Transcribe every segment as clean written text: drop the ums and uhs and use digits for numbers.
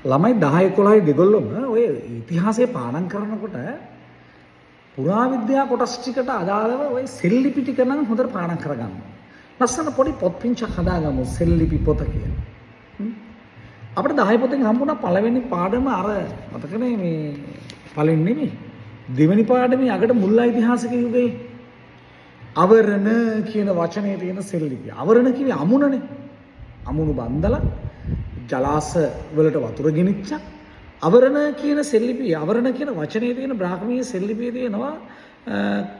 ළමයි 10 11 දෙගොල්ලොම ඔය ඉතිහාසයේ පාඩම් කරනකොට පුරාවිද්‍යා කොටස් ටිකට අදාළව ඔය සෙල්ලිපි ටික නම් හොඳට පාඩම් කරගන්න. ලස්සන පොඩි පොත් පින්චක් හදාගමු සෙල්ලිපි පොත කියලා. අපිට 10 පොතෙන් හම්බුණා පළවෙනි පාඩම අර මතකනේ මේ පළවෙනි නෙමෙයි. දෙවෙනි පාඩමේ අගට මුල් ඓතිහාසික යුගයේ අවරණ කියන වචනේ තියෙන සෙල්ලිපි. අවරණ කියන්නේ අමුණනේ. අමුණු බන්දලා ජලාශ වලට වතුර ගෙනිච්චා. අවරණ කියන සෙල්ලිපි අවරණ කියන වචනේ තියෙන බ්‍රාහ්මීය සෙල්ලිපියේ තියෙනවා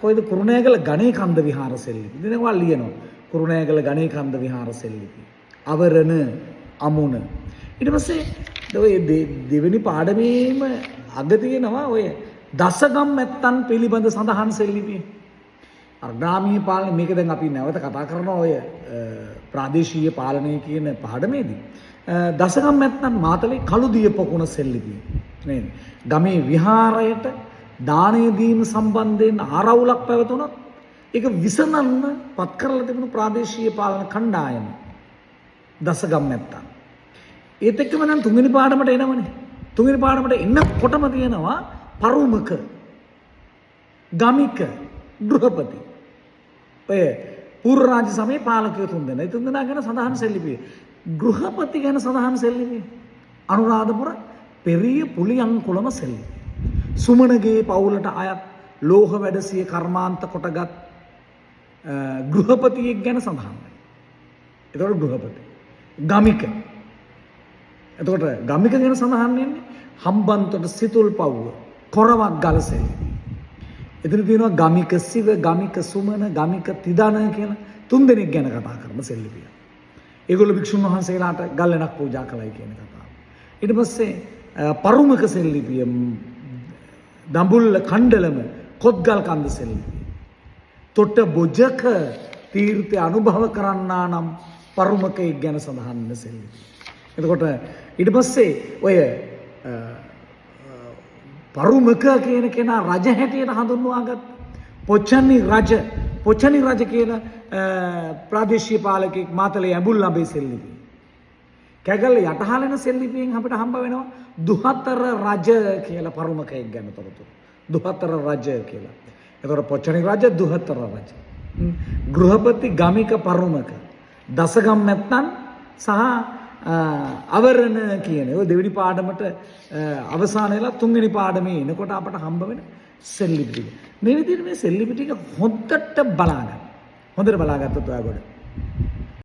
කොයිද කුරුණෑගල ගණේකන්ද විහාර සෙල්ලිපි. ඉතින් ඒවා ලියනවා. කුරුණෑගල ගණේකන්ද විහාර සෙල්ලිපි. අවරණ අමුණ. ඊට පස්සේ ඔය දෙවෙනි පාඩමේම අග තියෙනවා ඔය දසගම් නැත්තන් පිළිබඳ සඳහන් සෙල්ලිපි. අර ග්‍රාමීය පාලනය මේක දැන් අපි නැවත කතා කරනවා ඔය ප්‍රාදේශීය පාලනය කියන පාඩමේදී. දසගම් නැත්තන් මාතලේ කළුදිය පොකුණ සෙල්ලිපිය නේද? ගමේ විහාරයට දානය දීම සම්බන්ධයෙන් ආරවුලක් පැවතුනොත් ඒක විසඳන්න පත් කරලා තිබුණු ප්‍රාදේශීය පාලන කණ්ඩායම දසගම් නැත්තන්. ඒත් එක්කම නම් තුන්වෙනි පාඩමට එනවනේ. තුන්වෙනි පාඩමට එන්නකොටම තියෙනවා පරුමක, ගමික, ගෘහපති. ඔය පූර්ව රාජ්‍ය සමයේ පාලකයෝ තුන්දෙනා. ඒ තුන්දෙනා ගැන සඳහන් සෙල්ලිපිය. ගෘහපති ගැන සඳහන් සෙල්ලිපිය. අනුරාධපුර පෙරිය පුලියන්කුළම සෙල්ලිපිය. සුමනගේ පවුලට අයත් ලෝහ වැඩසිය කර්මාන්ත කොටගත් ගෘහපතියෙක් ගැන සඳහන් වෙනවා. එතකොට ගෘහපති. ගමික. එතකොට ගමික ගැන සඳහන් වෙන්නේ හම්බන්තොට සිතුල් පවුව කොරවක් ගල සෙල්ලිපිය. එතන තියෙනවා ගමික සිව, ගමික සුමන, ගමික තිදන කියලා තුන්දෙනෙක් ගැන කතා කරන සෙල්ලිපිය. ඒගොල්ලෝ භික්ෂුන් වහන්සේලාට ගල්ලෙනක් පූජා කළයි කියන කතාව. ඊට පස්සේ පරුමක සෙල්ලිපිය, දඹුල්ල කණ්ඩලම කොත්ගල් කන්ද සෙල්ලිපිය. තොට බොජක තීර්ථය අනුභව කරන්නා නම් පරුමකයෙක් ගැන සඳහන් වෙන සෙල්ලිපිය. එතකොට ඊට පස්සේ ඔය පරුමක කියන කෙනා රජ හැටියට හඳුන්වාගත් පොච්චනි රජ කියන ප්‍රාදේශීය පාලකෙක් මාතලේ ඇඹුල්ලඹේ සෙල්ලිපි. කැගල්ල යටහලන සෙල්ලිපියෙන් අපිට හම්බ වෙනවා දුහතර රජ කියලා පරුමකයෙක් ගැන තොරතුරු. දුහතර රජ කියලා. එතකොට පොච්චනි රජ, දුහතර රජ. ගෘහපති, ගමික, පරුමක. දසගම් නැත්තන් සහ අවරණ කියන ඔය දෙවෙනි පාඩමට අවසාන වෙලා තුන්වෙනි පාඩමේ එනකොට අපට හම්බ වෙන සෙල්ලිපි ටික. මේ විදිහට මේ සෙල්ලිපි ටික හොඳට බලාගන්න. හොඳට බලාගත්තොත් ඔයාගොඩ